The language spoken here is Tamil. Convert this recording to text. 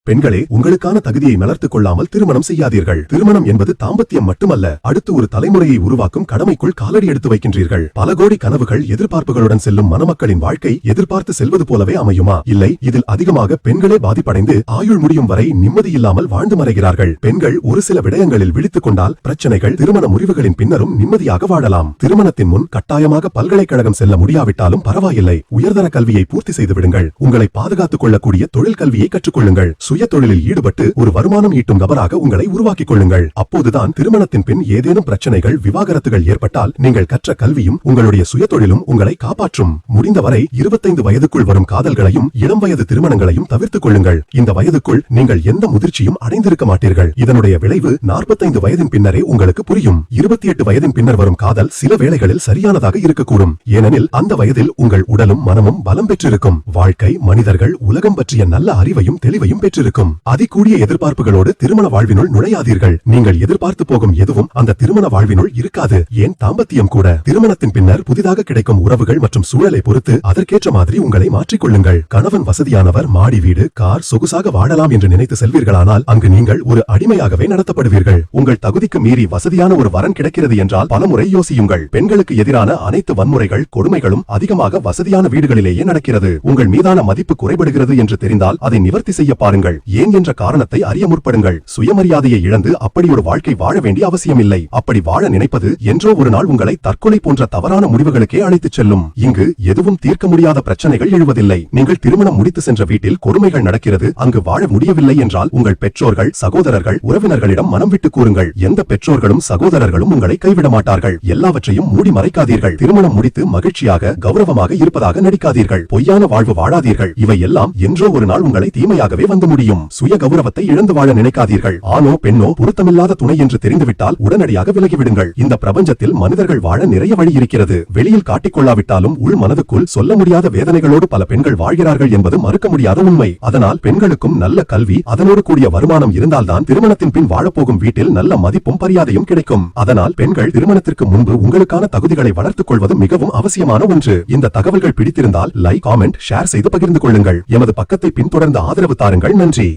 பெண்களே, உங்களுக்கான தகுதியை மலர்த்துக் கொள்ளாமல் திருமணம் செய்யாதீர்கள். திருமணம் என்பது தாம்பத்தியம் மட்டுமல்ல, அடுத்து ஒரு தலைமுறையை உருவாக்கும் கடமைக்குள் காலடி எடுத்து வைக்கின்றீர்கள். பல கோடி கனவுகள் எதிர்பார்ப்புகளுடன் செல்லும் மணமக்களின் வாழ்க்கை எதிர்பார்த்து செல்வது போலவே அமையுமா? இல்லை, இதில் அதிகமாக பெண்களே பாதிப்படைந்து ஆயுள் முடியும் வரை நிம்மதியில்லாமல் வாழ்ந்து மறைகிறார்கள். பெண்கள் ஒரு சில விடயங்களில் விழித்துக் கொண்டால் பிரச்சனைகள், திருமண முறிவுகளின் பின்னரும் நிம்மதியாக வாழலாம். திருமணத்தின் முன் கட்டாயமாக பல்கலைக்கழகம் செல்ல முடியாவிட்டாலும் பரவாயில்லை, உயர்தர கல்வியை பூர்த்தி செய்து விடுங்கள். உங்களை பாதுகாத்துக் கொள்ளக்கூடிய தொழில் கல்வியை கற்றுக்கொள்ளுங்கள். சுய தொழிலில் ஈடுபட்டு ஒரு வருமானம் ஈட்டும் நபராக உங்களை உருவாக்கிக் கொள்ளுங்கள். அப்போதுதான் திருமணத்தின் பின் ஏதேனும் பிரச்சனைகள், விவாகரத்துகள் ஏற்பட்டால் நீங்கள் கற்ற கல்வியும் உங்களுடைய சுய தொழிலும் உங்களை காப்பாற்றும். முடிந்தவரை 25 வயதுக்குள் வரும் காதல்களையும் இளம் வயது திருமணங்களையும் தவிர்த்துக் கொள்ளுங்கள். இந்த வயதுக்குள் நீங்கள் எந்த முதிர்ச்சியும் அடைந்திருக்க மாட்டீர்கள். இதனுடைய விளைவு 45 வயதின் பின்னரே உங்களுக்கு புரியும். 28 வயதின் பின்னர் வரும் காதல் சில வேளைகளில் சரியானதாக இருக்கக்கூடும். ஏனெனில் அந்த வயதில் உங்கள் உடலும் மனமும் பலம் பெற்றிருக்கும். வாழ்க்கை, மனிதர்கள், உலகம் பற்றிய நல்ல அறிவையும் தெளிவையும் பெற்றிருக்கும். அதிகூடிய எதிர்பார்ப்புகளோடு திருமண வாழ்வினுள் நுழையாதீர்கள். நீங்கள் எதிர்பார்த்து போகும் எதுவும் அந்த திருமண வாழ்வினுள் இருக்காது. ஏன் தாம்பத்தியம் கூட. திருமணத்தின் பின்னர் புதிதாக கிடைக்கும் உறவுகள் மற்றும் சூழலை பொறுத்து அதற்கேற்ற மாதிரி உங்களை மாற்றிக்கொள்ளுங்கள். கணவன் வசதியானவர், மாடி வீடு, கார், சொகுசாக வாழலாம் என்று நினைத்து செல்வீர்களானால் அங்கு நீங்கள் ஒரு அடிமையாகவே நடத்தப்படுவீர்கள். உங்கள் தகுதிக்கு மீறி வசதியான ஒரு வரன் கிடைக்கிறது என்றால் பலமுறை யோசியுங்கள். பெண்களுக்கு எதிரான அனைத்து வன்முறைகள், கொடுமைகளும் அதிகமாக வசதியான வீடுகளிலேயே நடக்கிறது. உங்கள் மீதான மதிப்பு குறைபடுகிறது என்று தெரிந்தால் அதை நிவர்த்தி செய்ய பாருங்கள். ஏன் என்ற காரணத்தை அறிய முற்படுங்கள். சுயமரியாதையை இழந்து அப்படி ஒரு வாழ்க்கை வாழ வேண்டிய அவசியமில்லை. அப்படி வாழ நினைப்பது என்றோ ஒரு நாள் உங்களை தற்கொலை போன்ற தவறான முடிவுகளுக்கே அழைத்துச் செல்லும். இங்கு எதுவும் தீர்க்க முடியாத பிரச்சனைகள் எழுவதில்லை. நீங்கள் திருமணம் முடித்து சென்ற வீட்டில் கொடுமைகள் நடக்கிறது, அங்கு வாழ முடியவில்லை என்றால் உங்கள் பெற்றோர்கள், சகோதரர்கள், உறவினர்களிடம் மனம் விட்டு கூறுங்கள். எந்த பெற்றோர்களும் சகோதரர்களும் உங்களை கைவிட மாட்டார்கள். எல்லாவற்றையும் மூடி மறைக்காதீர்கள். திருமணம் முடித்து மகிழ்ச்சியாக, கௌரவமாக இருப்பதாக நடிக்காதீர்கள். பொய்யான வாழ்வு வாழாதீர்கள். இவை எல்லாம் என்றோ ஒரு நாள் உங்களை தீமையாகவே வந்து முடியும். சுய கௌரவத்தை இழந்து வாழ நினைக்காதீர்கள். ஆணோ பெண்ணோ பொருத்தமில்லாத துணை என்று தெரிந்துவிட்டால் உடனடியாக விலகிவிடுங்கள். இந்த பிரபஞ்சத்தில் மனிதர்கள் வாழ நிறைய வழி இருக்கிறது. வெளியில் காட்டிக்கொள்ளாவிட்டாலும் உள் மனதுக்குள் சொல்ல முடியாத வேதனைகளோடு பல பெண்கள் வாழ்கிறார்கள் என்பது மறுக்க முடியாத உண்மை. அதனால் பெண்களுக்கும் நல்ல கல்வி, அதனோடு கூடிய வருமானம் இருந்தால்தான் திருமணத்தின் பின் வாழப்போகும் வீட்டில் நல்ல மதிப்பும் மரியாதையும் கிடைக்கும். அதனால் பெண்கள் திருமணத்திற்கு முன்பு உங்களுக்கான தகுதிகளை வளர்த்துக் கொள்வது மிகவும் அவசியமான ஒன்று. இந்த தகவல்கள் பிடித்திருந்தால் லைக், காமெண்ட், ஷேர் செய்து பகிர்ந்து கொள்ளுங்கள். எமது பக்கத்தை பின்தொடர்ந்து ஆதரவு தாருங்கள். நன்றி.